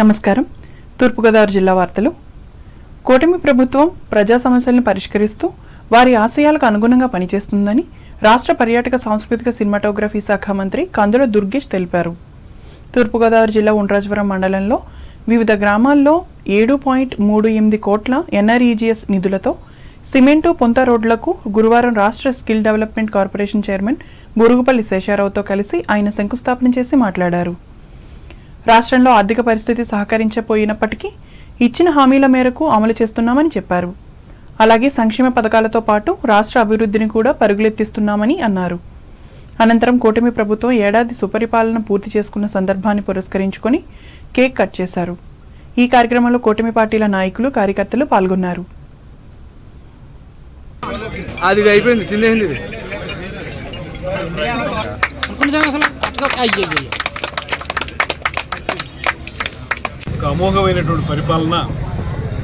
నమస్కారం. తూర్పుగోదావరి జిల్లా వార్తలు. కూటమి ప్రభుత్వం ప్రజా సమస్యలను పరిష్కరిస్తూ వారి ఆశయాలకు అనుగుణంగా పనిచేస్తుందని రాష్ట్ర పర్యాటక సాంస్కృతిక సినిమాటోగ్రఫీ శాఖ మంత్రి కందుల దుర్గేష్ తెలిపారు. తూర్పుగోదావరి జిల్లా ఉండ్రాజవరం మండలంలో వివిధ గ్రామాల్లో 7.38 కోట్ల ఎన్ఆర్ఈజీఎస్ నిధులతో సిమెంటు పొంత రోడ్లకు గురువారం రాష్ట్ర skill development corporation chairman Burugupalli శేషారావుతో కలిసి ఆయన శంకుస్థాపన చేసి మాట్లాడారు. రాష్ట్రంలో ఆర్థిక పరిస్థితి సహకరించపోయినప్పటికీ ఇచ్చిన హామీల మేరకు అమలు చేస్తున్నామని చెప్పారు. అలాగే సంక్షేమ పథకాలతో పాటు రాష్ట్ర అభివృద్ధిని కూడా పరుగులెత్తిస్తున్నామని అన్నారు. అనంతరం కూటమి ప్రభుత్వం ఏడాది సుపరిపాలన పూర్తి చేసుకున్న సందర్భాన్ని పురస్కరించుకొని కేక్ కట్ చేశారు. ఈ కార్యక్రమంలో కూటమి పార్టీల నాయకులు, కార్యకర్తలు పాల్గొన్నారు. అమోఘమైనటువంటి పరిపాలన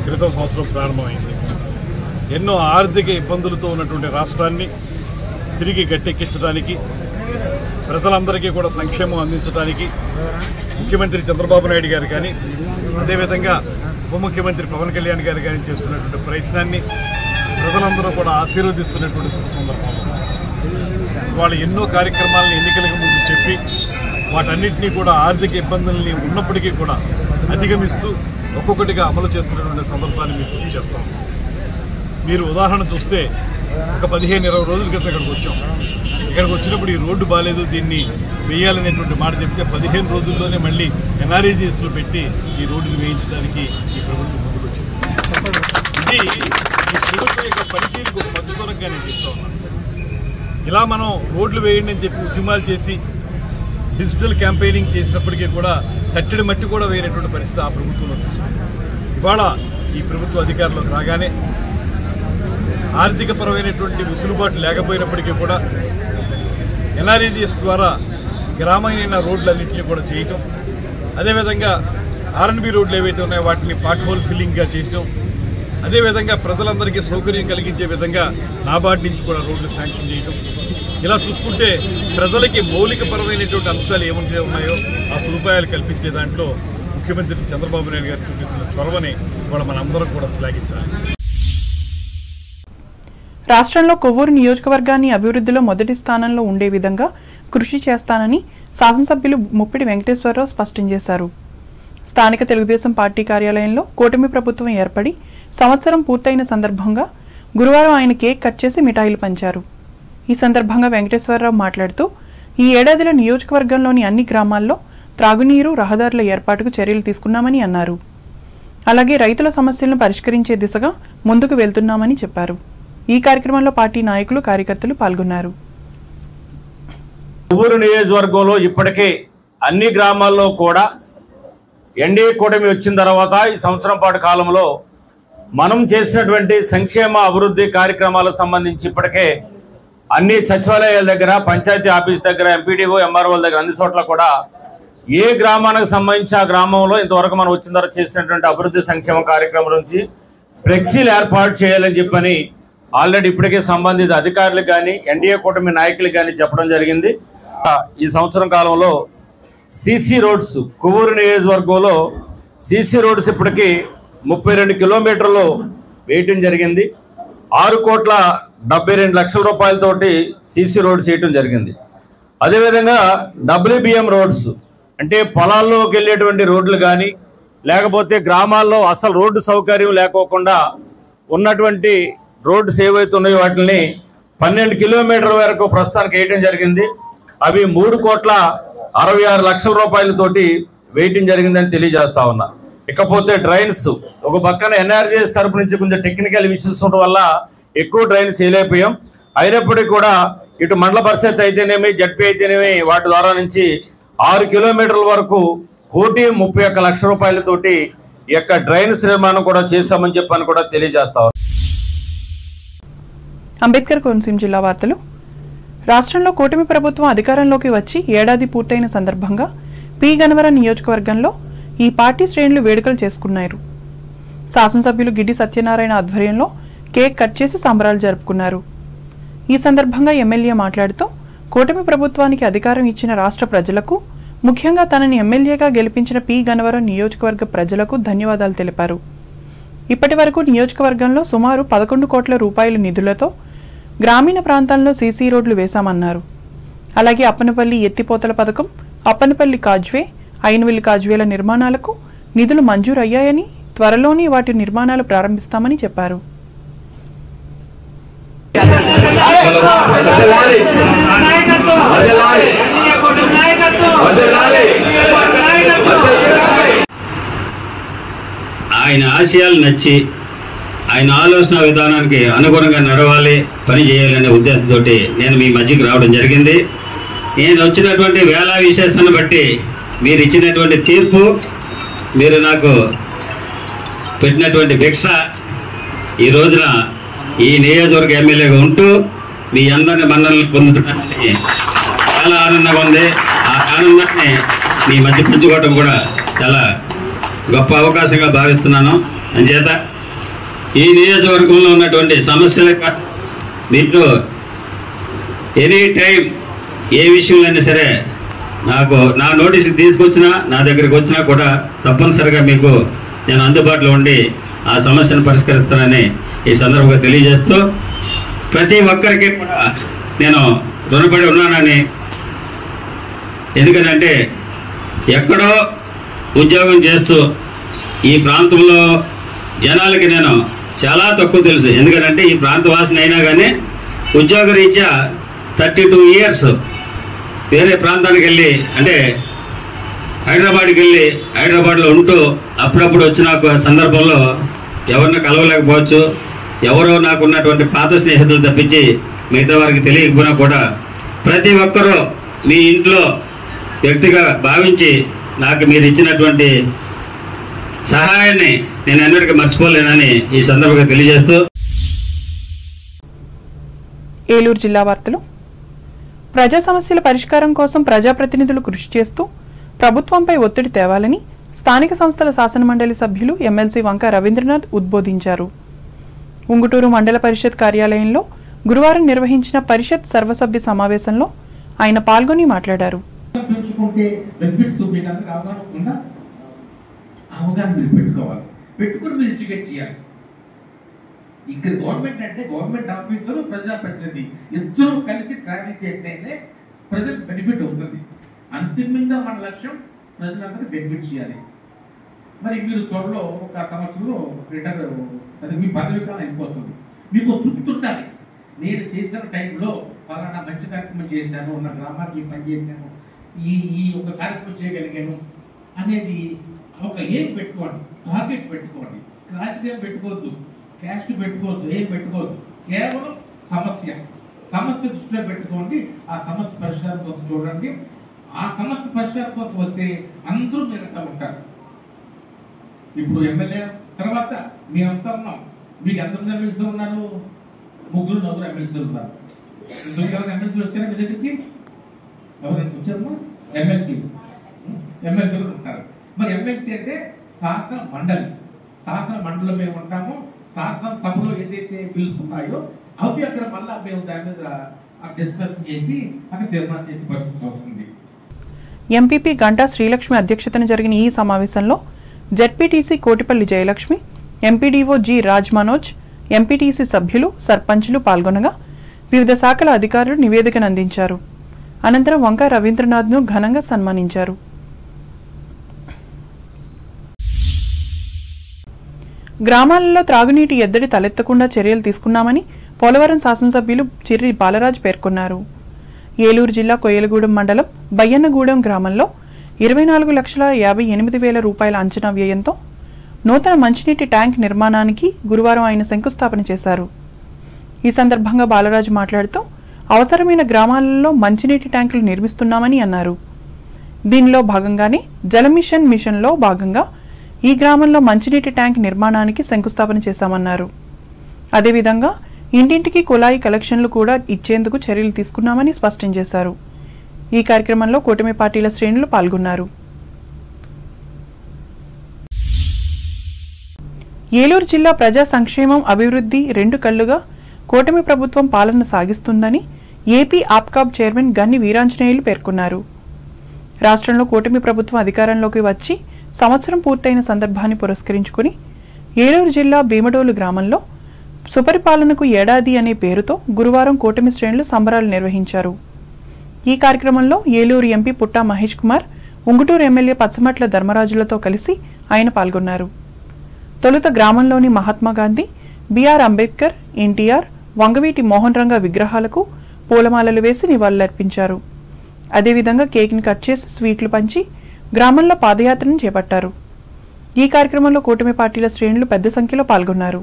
క్రితం సంవత్సరం ప్రారంభమైంది. ఎన్నో ఆర్థిక ఇబ్బందులతో ఉన్నటువంటి రాష్ట్రాన్ని తిరిగి గట్టెక్కించడానికి, ప్రజలందరికీ కూడా సంక్షేమం అందించడానికి ముఖ్యమంత్రి చంద్రబాబు నాయుడు గారు కానీ, అదేవిధంగా ఉప ముఖ్యమంత్రి పవన్ కళ్యాణ్ గారు కానీ చేస్తున్నటువంటి ప్రయత్నాన్ని ప్రజలందరూ కూడా ఆశీర్వదిస్తున్నటువంటి శుభ సందర్భంలో వాళ్ళు ఎన్నో కార్యక్రమాలను ఎన్నికలకు ముందు చెప్పి వాటన్నిటినీ కూడా ఆర్థిక ఇబ్బందుల్ని ఉన్నప్పటికీ కూడా అధిగమిస్తూ ఒక్కొక్కటిగా అమలు చేస్తున్నటువంటి సందర్భాన్ని మీకు గుర్తు చేస్తాం. మీరు ఉదాహరణ చూస్తే ఒక 15-20 రోజుల క్రితం ఇక్కడికి వచ్చాం. ఇక్కడికి వచ్చినప్పుడు ఈ రోడ్డు బాగాలేదు, దీన్ని వేయాలనేటువంటి మాట చెప్తే 15 రోజుల్లోనే మళ్ళీ ఎన్ఆర్ఈజీఎస్లో పెట్టి ఈ రోడ్డుని వేయించడానికి ఈ ప్రభుత్వం ముందుకు వచ్చింది. ఇది ఈ ప్రభుత్వం యొక్క పనితీరుకు ఒక మచ్చుకోరంగా నేను చెప్తా ఉన్నాను. ఇలా మనం రోడ్లు వేయండి అని చెప్పి ఉద్యమాలు చేసి డిజిటల్ క్యాంపెయినింగ్ చేసినప్పటికీ కూడా కట్టడి మట్టి కూడా వేయనటువంటి పరిస్థితి ఆ ప్రభుత్వంలో చూసాం. ఇవాళ ఈ ప్రభుత్వ అధికారంలోకి రాగానే ఆర్థికపరమైనటువంటి వెసులుబాటు లేకపోయినప్పటికీ కూడా ఎన్ఆర్ఈజీఎస్ ద్వారా గ్రామీణ రోడ్లన్నింటినీ కూడా చేయటం, అదేవిధంగా ఆర్ఎన్బి రోడ్లు ఏవైతే ఉన్నాయో వాటిని పాట్ హోల్ ఫిల్లింగ్గా చేయటం, అదేవిధంగా ప్రజలందరికీ సౌకర్యం కలిగించే విధంగా నాబార్డు నుంచి కూడా రోడ్లు శాంక్షన్ చేయటం, ఇలా చూసుకుంటే ప్రజలకి మౌలికపరమైనటువంటి అంశాలు ఏముంటే ఉన్నాయో ఆ సదుపాయాలు కల్పించే దాంట్లో ముఖ్యమంత్రి చంద్రబాబు నాయుడు గారు చూపిస్తున్న చొరవని కూడా మనందరం కూడా శ్లాఘించాలి. రాష్ట్రంలో కొవ్వూరు నియోజకవర్గాన్ని అభివృద్ధిలో మొదటి స్థానంలో ఉండే విధంగా కృషి చేస్తానని శాసనసభ్యులు ముప్పిడి వెంకటేశ్వరరావు స్పష్టం చేశారు. స్థానిక తెలుగుదేశం పార్టీ కార్యాలయంలో కూటమి ప్రభుత్వం ఏర్పడి సంవత్సరం పూర్తయిన సందర్భంగా గురువారం ఆయన కేక్ కట్ చేసి మిఠాయిలు పంచారు. ఈ సందర్భంగా వెంకటేశ్వరరావు మాట్లాడుతూ ఈ ఏడాదిలో నియోజకవర్గంలోని అన్ని గ్రామాల్లో త్రాగునీరు, రహదారుల ఏర్పాటుకు చర్యలు తీసుకున్నామని అన్నారు. అలాగే రైతుల సమస్యలను పరిష్కరించే దిశగా ముందుకు వెళ్తున్నామని చెప్పారు. ఈ కార్యక్రమంలో పార్టీ నాయకులు, కార్యకర్తలు పాల్గొన్నారు. కొవ్వూరు నియోజకవర్గంలో ఇప్పటికే అన్ని గ్రామాల్లో కూడా ఎన్డీఏ కూటమి వచ్చిన తర్వాత ఈ సంవత్సరం పాటు కాలంలో మనం చేసినటువంటి సంక్షేమ అభివృద్ధి కార్యక్రమాలకు సంబంధించి ఇప్పటికే అన్ని సచివాలయాల దగ్గర, పంచాయతీ ఆఫీస్ దగ్గర, ఎంపీడీఓ, ఎంఆర్ఓల దగ్గర అన్ని చోట్ల కూడా ఏ గ్రామానికి సంబంధించి ఆ గ్రామంలో ఇంతవరకు మనం వచ్చిన తర్వాత చేసినటువంటి అభివృద్ధి సంక్షేమ కార్యక్రమం నుంచి ఫ్లెక్సీలు ఏర్పాటు చేయాలని చెప్పని ఆల్రెడీ ఇప్పటికే సంబంధిత అధికారులకు కానీ, ఎన్డీఏ కూటమి నాయకులకు కానీ చెప్పడం జరిగింది. ఈ సంవత్సరం కాలంలో సీసీ రోడ్స్ కొవ్వూరు నియోజకవర్గంలో సీసీ రోడ్స్ ఇప్పటికీ 32 కిలోమీటర్లు వేయటం జరిగింది. 6,72,00,000 రూపాయలతోటి సీసీ రోడ్స్ వేయటం జరిగింది. అదేవిధంగా WBM రోడ్స్ అంటే పొలాల్లోకి వెళ్ళేటువంటి రోడ్లు కానీ, లేకపోతే గ్రామాల్లో అసలు రోడ్డు సౌకర్యం లేకోకుండా ఉన్నటువంటి రోడ్స్ ఏవైతే ఉన్నాయో వాటిని 12 కిలోమీటర్ల వరకు ప్రస్తుతానికి వేయటం జరిగింది. అవి 3,66,00,000 రూపాయలతోటి వేయటం జరిగిందని తెలియజేస్తా ఉన్నా. ఇకపోతే డ్రైన్స్ ఒక పక్కన ఎన్ఆర్జీఎస్ తరపు నుంచి కొంచెం టెక్నికల్ ఇష్యూస్ ఉండడం వల్ల ఎక్కువ డ్రైన్స్ వేయలేకపోయాం. అయినప్పటికీ కూడా ఇటు మండల పరిషత్ అయితేనేమి, జడ్పీ అయితేనేమి వాటి ద్వారా నుంచి 6 కిలోమీటర్ల వరకు 1,31,00,000 రూపాయలతోటి ఈ యొక్క డ్రైన్స్ నిర్మాణం కూడా చేశామని చెప్పని కూడా తెలియజేస్తా ఉన్నాం. అంబేద్కర్ కోనసీమ జిల్లా వార్తలు. రాష్ట్రంలో కూటమి ప్రభుత్వం అధికారంలోకి వచ్చి ఏడాది పూర్తయిన సందర్భంగా పి గన్నవరం నియోజకవర్గంలో ఈ పార్టీ శ్రేణులు వేడుకలు చేసుకున్నారు. శాసనసభ్యులు గిడ్డి సత్యనారాయణ ఆధ్వర్యంలో కేక్ కట్ చేసి సంబరాలు జరుపుకున్నారు. ఈ సందర్భంగా ఎమ్మెల్యే మాట్లాడుతూ కూటమి ప్రభుత్వానికి అధికారం ఇచ్చిన రాష్ట్ర ప్రజలకు ముఖ్యంగా తనని ఎమ్మెల్యేగా గెలిపించిన పి గన్నవరం నియోజకవర్గ ప్రజలకు ధన్యవాదాలు తెలిపారు. ఇప్పటి వరకు నియోజకవర్గంలో సుమారు 11 కోట్ల రూపాయల నిధులతో గ్రామీణ ప్రాంతాల్లో సీసీ రోడ్లు వేశామన్నారు. అలాగే అప్పనపల్లి ఎత్తిపోతల పథకం, అప్పనపల్లి కాజ్వే, ఐనవిల్లి కాజ్వేల నిర్మాణాలకు నిధులు మంజూరయ్యాయని, త్వరలోనే వాటి నిర్మాణాలు ప్రారంభిస్తామని చెప్పారు. ఆయన ఆశయాలు నచ్చి ఆయన ఆలోచన విధానానికి అనుగుణంగా నడవాలి, పని చేయాలనే ఉద్దేశంతో నేను మీ మధ్యకి రావడం జరిగింది. నేను వచ్చినటువంటి వేళ విశేషాన్ని బట్టి మీరు ఇచ్చినటువంటి తీర్పు, మీరు నాకు పెట్టినటువంటి భిక్ష, ఈ రోజున ఈ నియోజకవర్గ ఎమ్మెల్యేగా ఉంటూ మీ అందరిని మన్ననలు పొందుతున్నానని చాలా ఆనందంగా ఉంది. ఆ ఆనందాన్ని మీ మధ్య పంచుకోవటం కూడా చాలా గొప్ప అవకాశంగా భావిస్తున్నాను. అంచేత ఈ నియోజకవర్గంలో ఉన్నటువంటి సమస్యల మీకు ఎనీ టైం ఏ విషయంలోనే సరే నాకు నా నోటీస్కి తీసుకొచ్చినా, నా దగ్గరికి వచ్చినా కూడా తప్పనిసరిగా మీకు నేను అందుబాటులో ఉండి ఆ సమస్యను పరిష్కరిస్తానని ఈ సందర్భంగా తెలియజేస్తూ, ప్రతి ఒక్కరికి కూడా నేను రుణపడి ఉన్నానని. ఎందుకంటే ఎక్కడో ఉద్యోగం చేస్తూ ఈ ప్రాంతంలో జనాలకి నేను చాలా తక్కువ తెలుసు. ఎందుకంటే ఈ ప్రాంతవాసిని అయినా కానీ ఉద్యోగరీత్యా 32 years వేరే ప్రాంతానికి వెళ్ళి, అంటే హైదరాబాద్కి వెళ్ళి హైదరాబాద్లో ఉంటూ అప్పుడప్పుడు వచ్చిన సందర్భంలో ఎవరిని కలవలేకపోవచ్చు. ఎవరో నాకు ఉన్నటువంటి పాత స్నేహితులు తప్పించి మిగతా వారికి తెలియకపోయినా కూడా ప్రతి ఒక్కరూ మీ ఇంట్లో వ్యక్తిగా భావించి నాకు మీరు ఇచ్చినటువంటి సహాయాన్ని నేను ఎన్నటికీ మర్చిపోలేనని ఈ సందర్భంగా తెలియజేస్తూ. ఏలూరు జిల్లా వార్తలు. ప్రజా సమస్యల పరిష్కారం కోసం ప్రజాప్రతినిధులు కృషి చేస్తూ ప్రభుత్వంపై ఒత్తిడి తేవాలని స్థానిక సంస్థల శాసనమండలి సభ్యులు ఎమ్మెల్సీ వంక రవీంద్రనాథ్ ఉద్బోధించారు. ఉంగుటూరు మండల పరిషత్ కార్యాలయంలో గురువారం నిర్వహించిన పరిషత్ సర్వసభ్య సమావేశంలో ఆయన పాల్గొని మాట్లాడారు. ఇక్కడ గవర్నమెంట్ అంటే గవర్నమెంట్ ఆఫీసరు, ప్రజాప్రతినిధి ఇద్దరు కలిసి ట్రావెల్ చేస్తేనే ప్రజలకు బెనిఫిట్ అవుతుంది. అంతిమంగా మన లక్ష్యం ప్రజలందరికీ బెనిఫిట్ చేయాలి. మరి మీరు త్వరలో ఒక సంవత్సరంలో రిటైర్, అది మీ పదవి కాలం అయిపోతుంది. మీకు తృప్తి ఉండాలి, నేను చేసిన టైంలో పలానా మంచి కార్యక్రమం చేశాను, నా గ్రామానికి పని చేశాను, ఈ ఒక కార్యక్రమం చేయగలిగాను అనేది ఒక ఏం పెట్టుకోండి, టార్గెట్ పెట్టుకోండి. క్లాస్ ఏం పెట్టుకోవద్దు, క్యాస్ట్ పెట్టుకోవద్దు, ఏం పెట్టుకోవద్దు. కేవలం సమస్య దృష్టిలో పెట్టుకోండి. ఆ సమస్య పరిష్కారం కోసం చూడండి. ఆ సమస్య పరిష్కారం కోసం వస్తే అందరూ మీరంతా ఉంటారు. ఇప్పుడు ఎమ్మెల్యే తర్వాత మేమంతా ఉన్నాం. మీకు ఎంతమంది ఎమ్మెల్సీ ఉన్నారు? 3-4 ఎమ్మెల్సీలు ఉన్నారు. 9 ఎమ్మెల్సీలు వచ్చారా మీ దగ్గరికి? ఎవరైనా వచ్చారమ్మా? ఎమ్మెల్సీలు ఉంటారు. మరి ఎమ్మెల్సీ అంటే శాసన మండలిలో మేము ఉంటాము. శాసన సభలో ఏదైతే బిల్స్ ఉన్నాయో అవి అక్కడ మళ్ళా మేము దాని మీద డిస్కషన్ చేసి అక్కడ తీర్మానం చేసి పరిస్థితి వస్తుంది. ఎంపీపీ గంటా శ్రీలక్ష్మి అధ్యక్షతన జరిగిన ఈ సమావేశంలో ZPTC Kotipalli Jayalakshmi, MPDO G Raj Manoj, MPTC సభ్యులు, సర్పంచులు పాల్గొనగా వివిధ శాఖల అధికారులు నివేదికను అందించారు. అనంతరం వంక రవీంద్రనాథ్ను ఘనంగా సన్మానించారు. గ్రామాలలో త్రాగునీటి ఎద్దడి తలెత్తకుండా చర్యలు తీసుకున్నామని పోలవరం శాసనసభ్యులు చిర్రి బాలరాజ్ పేర్కొన్నారు. ఏలూరు జిల్లా కొయ్యలగూడెం మండలం బయ్యన్నగూడెం గ్రామంలో 24,58,000 రూపాయల అంచనా వ్యయంతో నూతన మంచినీటి ట్యాంక్ నిర్మాణానికి గురువారం ఆయన శంకుస్థాపన చేశారు. ఈ సందర్భంగా బాలరాజు మాట్లాడుతూ అవసరమైన గ్రామాలలో మంచినీటి ట్యాంకులు నిర్మిస్తున్నామని అన్నారు. దీనిలో భాగంగానే జలమిషన్లో భాగంగా ఈ గ్రామంలో మంచినీటి ట్యాంక్ నిర్మాణానికి శంకుస్థాపన చేశామన్నారు. అదేవిధంగా ఇంటింటికి కుళాయి కలెక్షన్లు కూడా ఇచ్చేందుకు చర్యలు తీసుకున్నామని స్పష్టం చేశారు. ఈ కార్యక్రమంలో కూటమి పార్టీల శ్రేణులు పాల్గొన్నారు. ఏలూరు జిల్లా ప్రజా సంక్షేమం, అభివృద్ధి 2 కళ్లుగా కూటమి ప్రభుత్వం పాలన సాగిస్తుందని ఏపీ ఆప్కాబ్ చైర్మన్ గన్ని వీరాంజనేయులు పేర్కొన్నారు. రాష్ట్రంలో కూటమి ప్రభుత్వం అధికారంలోకి వచ్చి సంవత్సరం పూర్తయిన సందర్భాన్ని పురస్కరించుకుని ఏలూరు జిల్లా భీమడోలు గ్రామంలో సుపరిపాలనకు ఏడాది అనే పేరుతో గురువారం కూటమి శ్రేణులు సంబరాలు నిర్వహించారు. ఈ కార్యక్రమంలో ఏలూరు ఎంపీ పుట్టా మహేష్ కుమార్, ఉంగుటూరు ఎమ్మెల్యే పచ్చమట్ల ధర్మరాజులతో కలిసి ఆయన పాల్గొన్నారు. తొలుత గ్రామంలోని మహాత్మాగాంధీ, బిఆర్ అంబేద్కర్, ఎన్టీఆర్, వంగవీటి మోహన్ రంగ విగ్రహాలకు పూలమాలలు వేసి నివాళులర్పించారు. అదేవిధంగా కేక్ని కట్ చేసి స్వీట్లు పంచి గ్రామంలో పాదయాత్రను చేపట్టారు. ఈ కార్యక్రమంలో కూటమి పార్టీల శ్రేణులు పెద్ద సంఖ్యలో పాల్గొన్నారు.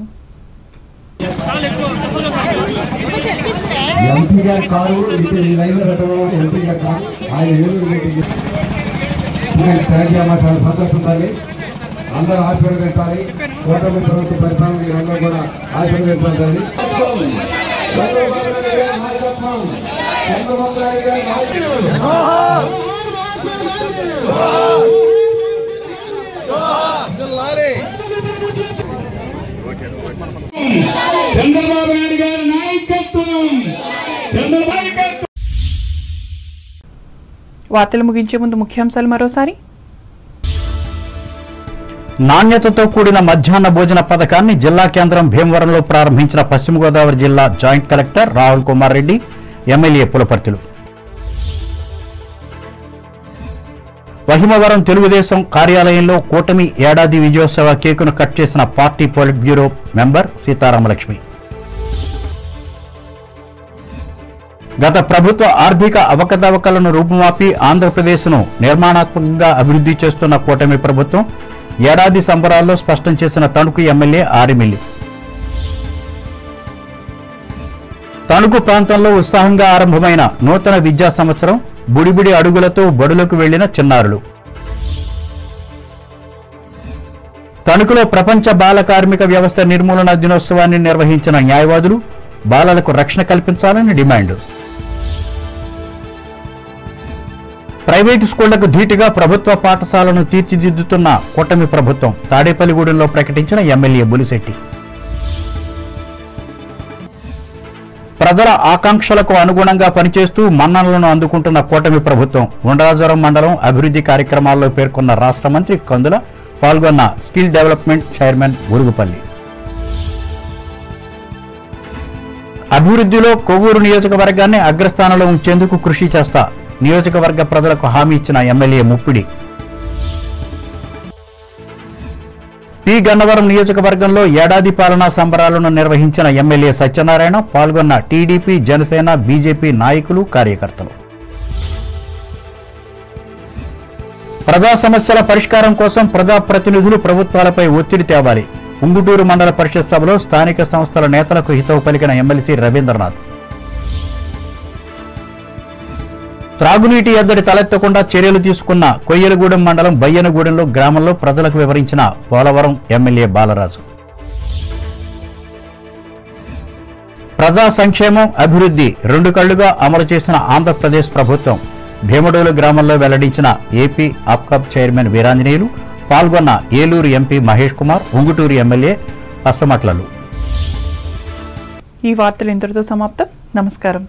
అందరూ ఆశీర్వదించాలి. కూటమి ప్రభుత్వ పరిపాలన అందరూ కూడా ఆశీర్వదించాలి. చంద్రబాబు నాయుడు గారి నాయకత్వం. వార్తలు ముగించే ముందు ముఖ్యాంశాలు మరోసారి. నాణ్యతతో కూడిన మధ్యాహ్న భోజన పథకాన్ని జిల్లా కేంద్రం భీమవరంలో ప్రారంభించిన పశ్చిమ గోదావరి జిల్లా joint collector Rahul Kumar Reddy, MLA పులపర్తిలు. వహిమవరం తెలుగుదేశం కార్యాలయంలో కూటమి ఏడాది విజయోత్సవ కేకును కట్ చేసిన party polit bureau member Seetharamalakshmi. గత ప్రభుత్వ ఆర్థిక అవకతవకలను రూపుమాపి ఆంధ్రప్రదేశ్ను నిర్మాణాత్మకంగా అభివృద్ధి చేస్తున్న కూటమి ప్రభుత్వం ఏడాది సంబరాల్లో స్పష్టం చేసిన తణుకు ఎమ్మెల్యే ఆరిమిల్లి. తణుకు ప్రాంతంలో ఉత్సాహంగా ఆరంభమైన నూతన విద్యా సంవత్సరం, బుడిబుడి అడుగులతో బడులకు వెళ్లిన చిన్నారులు. తణుకులో ప్రపంచ బాల కార్మిక వ్యవస్థ నిర్మూలన దినోత్సవాన్ని నిర్వహించిన న్యాయవాదులు, బాలలకు రక్షణ కల్పించాలని డిమాండ్. ప్రైవేటు స్కూళ్లకు ధీటుగా ప్రభుత్వ పాఠశాలను తీర్చిదిద్దుతున్న కూటమి ప్రభుత్వం, తాడేపల్లిగూడెంలో ప్రకటించిన ఎమ్మెల్యే బులిశెట్టి. ప్రజల ఆకాంక్షలకు అనుగుణంగా పనిచేస్తూ మన్ననలను అందుకుంటున్న కూటమి ప్రభుత్వం, ఉండ్రాజవరం మండలం అభివృద్ధి కార్యక్రమాల్లో పేర్కొన్న రాష్ట్ర మంత్రి కందుల, పాల్గొన్న స్కిల్ డెవలప్మెంట్ చైర్మన్ గురుగుపల్లి. అభివృద్ధిలో కొవ్వూరు నియోజకవర్గాన్ని అగ్రస్థానంలో ఉంచేందుకు కృషి చేస్తా, నియోజకవర్గ ప్రజలకు హామీ ఇచ్చిన ఎమ్మెల్యే ముప్పిడి. పి గన్నవరం నియోజకవర్గంలో ఏడాది పాలనా సంబరాలను నిర్వహించిన ఎమ్మెల్యే సత్యనారాయణ, పాల్గొన్న టీడీపీ, జనసేన, బీజేపీ నాయకులు, కార్యకర్తలు. ప్రజా సమస్యల పరిష్కారం కోసం ప్రజాప్రతినిధులు ప్రభుత్వాలపై ఒత్తిడి తేవాలి. ఉంగుటూరు మండల పరిషత్ సభలో స్థానిక సంస్థల నేతలకు హితవు పలికిన ఎమ్మెల్సీ రవీంద్రనాథ్. త్రాగునీటి ఎద్దడి తలెత్తకుండా చర్యలు తీసుకున్న కొయ్యలగూడెం మండలం బయ్యనగూడెంలో గ్రామంలో ప్రజలకు వివరించిన పోలవరం ఎమ్మెల్యే బాలరాజు. ప్రజా సంక్షేమం, అభివృద్ధి రెండు కళ్లుగా అమలు చేసిన ఆంధ్రప్రదేశ్ ప్రభుత్వం, భీమడోలు గ్రామంలో వెల్లడించిన ఏపీ ఆప్కాబ్ చైర్మన్ వీరాంజనేయులు, పాల్గొన్న ఏలూరు ఎంపీ మహేష్ కుమార్, ఉంగుటూరు ఎమ్మెల్యే పచ్చమట్లలు. ఈ వార్తలు ఇంతటితో సమాప్తం. నమస్కారం.